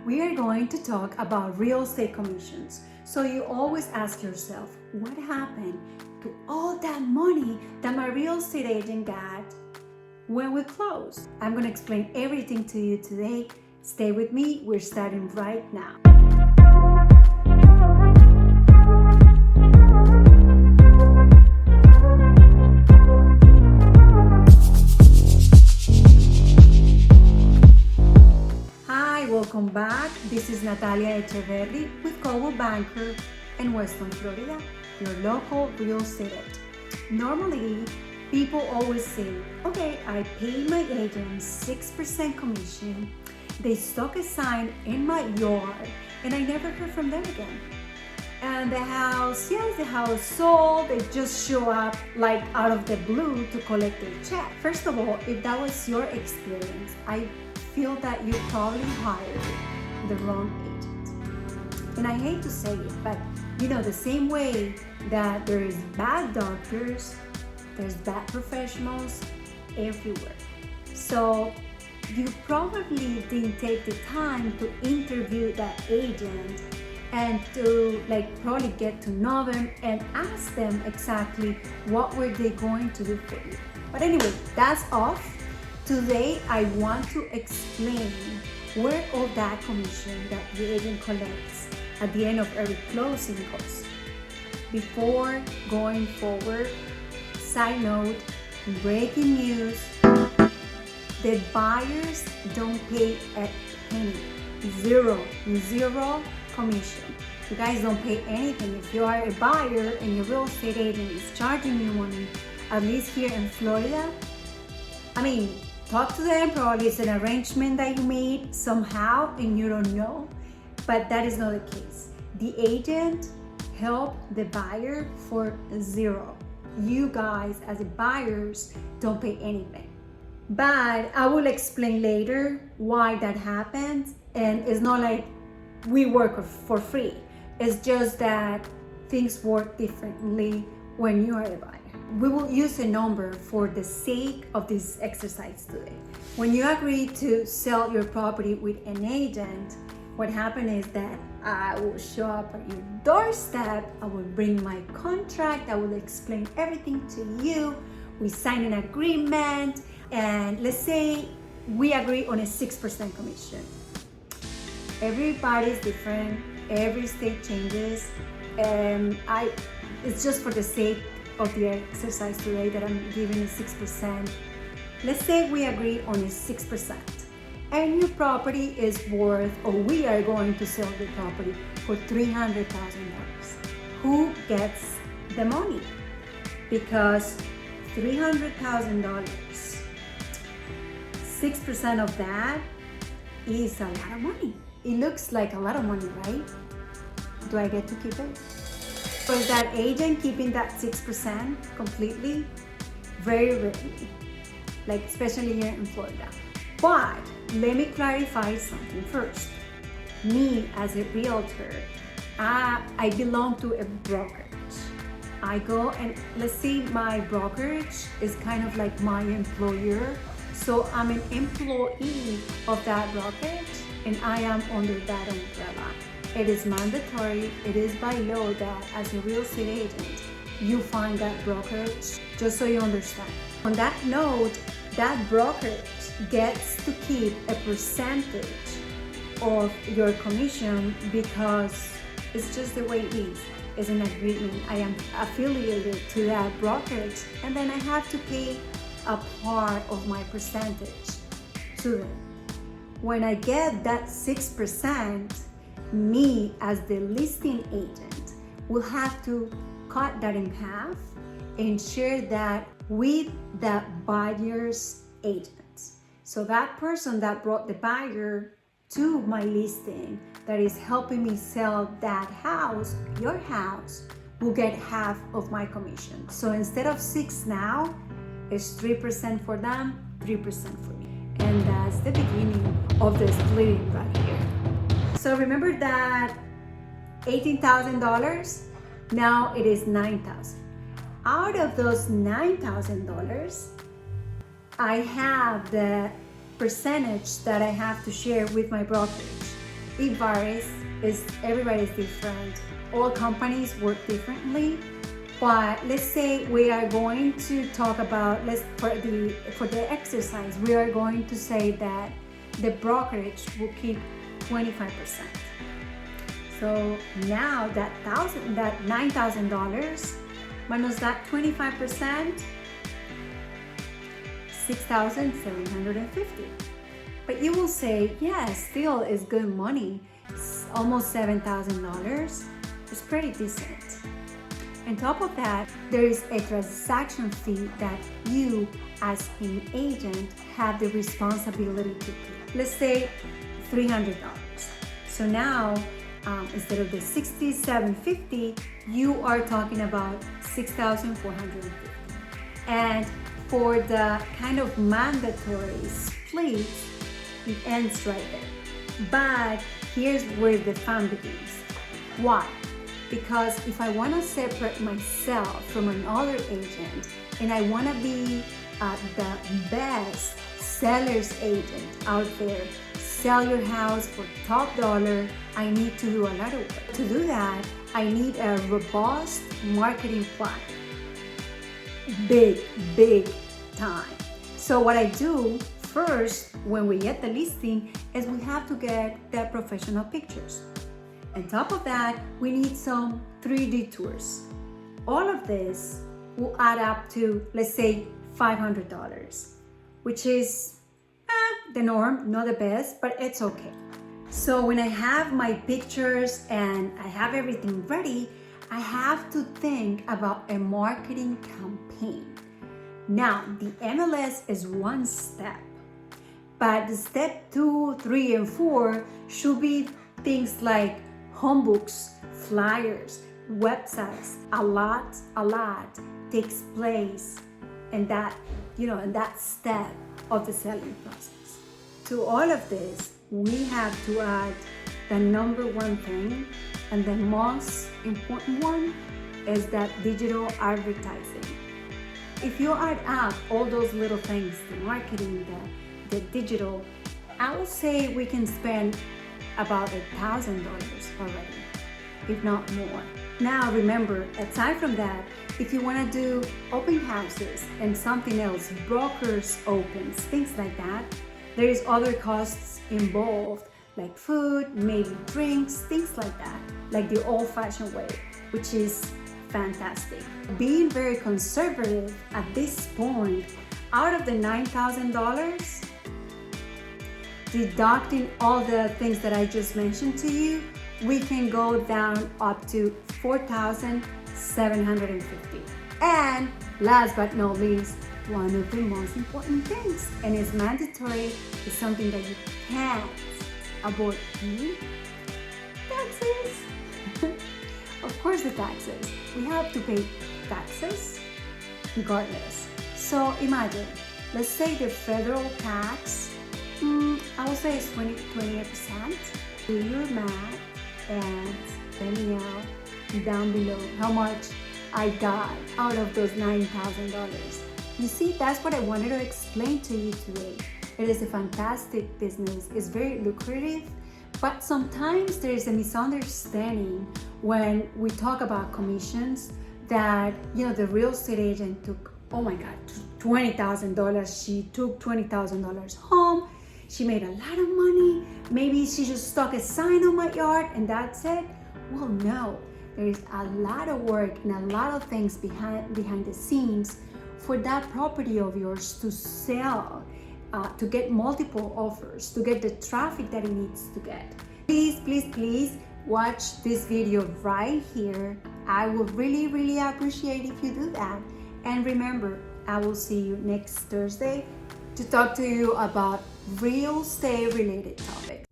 we are going to talk about real estate commissions. So you always ask yourself, what happened to all that money that my real estate agent got when we closed? I'm going to explain everything to you today. Stay with me. We're starting right now. Welcome back. This is Natalia Echeverri with Coldwell Banker in Western Florida, your local real estate agent. Normally, people always say, okay, I pay my agent 6% commission, they stuck a sign in my yard, and I never heard from them again. And the house sold, they just show up like out of the blue to collect their check. First of all, if that was your experience, I feel that you probably hired the wrong agent. And I hate to say it, but the same way that there is bad doctors, there's bad professionals everywhere. So you probably didn't take the time to interview that agent and to probably get to know them and ask them exactly what were they going to do for you. But anyway, that's off. Today, I want to explain where all that commission that the agent collects at the end of every closing goes. Before going forward, side note, breaking news, the buyers don't pay a penny, zero commission. You guys don't pay anything. If you are a buyer and your real estate agent is charging you money, at least here in Florida, talk to them. Probably it's an arrangement that you made somehow and you don't know, but that is not the case. The agent helped the buyer for zero. You guys as buyers don't pay anything. But I will explain later why that happens, and it's not like we work for free. It's just that things work differently when you are a buyer. We will use a number for the sake of this exercise today. When you agree to sell your property with an agent, what happens is that I will show up at your doorstep, I will bring my contract, I will explain everything to you, we sign an agreement, and let's say we agree on a 6% commission. Everybody's different, every state changes, and it's just for the sake of the exercise today that I'm giving a 6%. Let's say we agree on a 6%, and your property is worth, or we are going to sell the property for $300,000. Who gets the money? Because $300,000, 6% of that is a lot of money. It looks like a lot of money, right? Do I get to keep it? So is that agent keeping that 6% completely? Very rarely, especially here in Florida. But let me clarify something first. Me as a realtor, I belong to a brokerage. I go and let's say my brokerage is kind of like my employer. So I'm an employee of that brokerage and I am under that umbrella. It is mandatory, it is by law that as a real estate agent, you find that brokerage, just so you understand. On that note, that brokerage gets to keep a percentage of your commission because it's just the way it is. It's an agreement. I am affiliated to that brokerage and then I have to pay a part of my percentage to them. When I get that 6%, me as the listing agent will have to cut that in half and share that with the buyer's agent. So that person that brought the buyer to my listing that is helping me sell that house, your house, will get half of my commission. So instead of 6 now, it's 3% for them, 3% for me. And that's the beginning of the splitting right here. So remember that $18,000, now it is $9,000. Out of those $9,000, I have the percentage that I have to share with my brokerage. It varies, everybody's different. All companies work differently. But let's say we are going to talk about, for the exercise, we are going to say that the brokerage will keep 25%. So now that $9,000 minus that 25%, $6,750. But you will say, yeah, still is good money. It's almost $7,000. It's pretty decent. On top of that, there is a transaction fee that you as an agent have the responsibility to pay. Let's say $300. So now, instead of the $6,750, you are talking about $6,450. And for the kind of mandatory split, it ends right there. But here's where the fun begins. Why? Because if I want to separate myself from another agent and I want to be the best seller's agent out there, sell your house for top dollar, I need to do a lot of work. To do that, I need a robust marketing plan. Big time. So what I do first when we get the listing is we have to get the professional pictures. On top of that, we need some 3D tours. All of this will add up to, let's say, $500, which is the norm, not the best, but it's okay. So when I have my pictures and I have everything ready, I have to think about a marketing campaign. Now, the MLS is one step, but the step 2, 3, and 4 should be things like home books, flyers, websites. A lot takes place in that step of the selling process. To all of this, we have to add the number one thing, and the most important one is that digital advertising. If you add up all those little things, the marketing, the digital, I would say we can spend about $1,000 already, if not more. Now remember, aside from that, if you want to do open houses and something else, brokers opens, things like that, there is other costs involved, like food, maybe drinks, things like that, like the old-fashioned way, which is fantastic. Being very conservative at this point, out of the $9,000, deducting all the things that I just mentioned to you, we can go down up to $4,750. And last but not least, one of the most important things, and it's mandatory, is something that you can't avoid: taxes. Of course, the taxes. We have to pay taxes regardless. So imagine, let's say the federal tax, I would say it's 28%. Do your math and let me know down below how much I got out of those $9,000. You see, that's what I wanted to explain to you today. It is a fantastic business. It's very lucrative, but sometimes there is a misunderstanding when we talk about commissions that, the real estate agent took, oh my God, $20,000. She took $20,000 home. She made a lot of money. Maybe she just stuck a sign on my yard and that's it. Well, no, there is a lot of work and a lot of things behind the scenes for that property of yours to sell, to get multiple offers, to get the traffic that it needs to get. Please watch this video right here. I would really appreciate if you do that. And remember, I will see you next Thursday to talk to you about real estate related topics.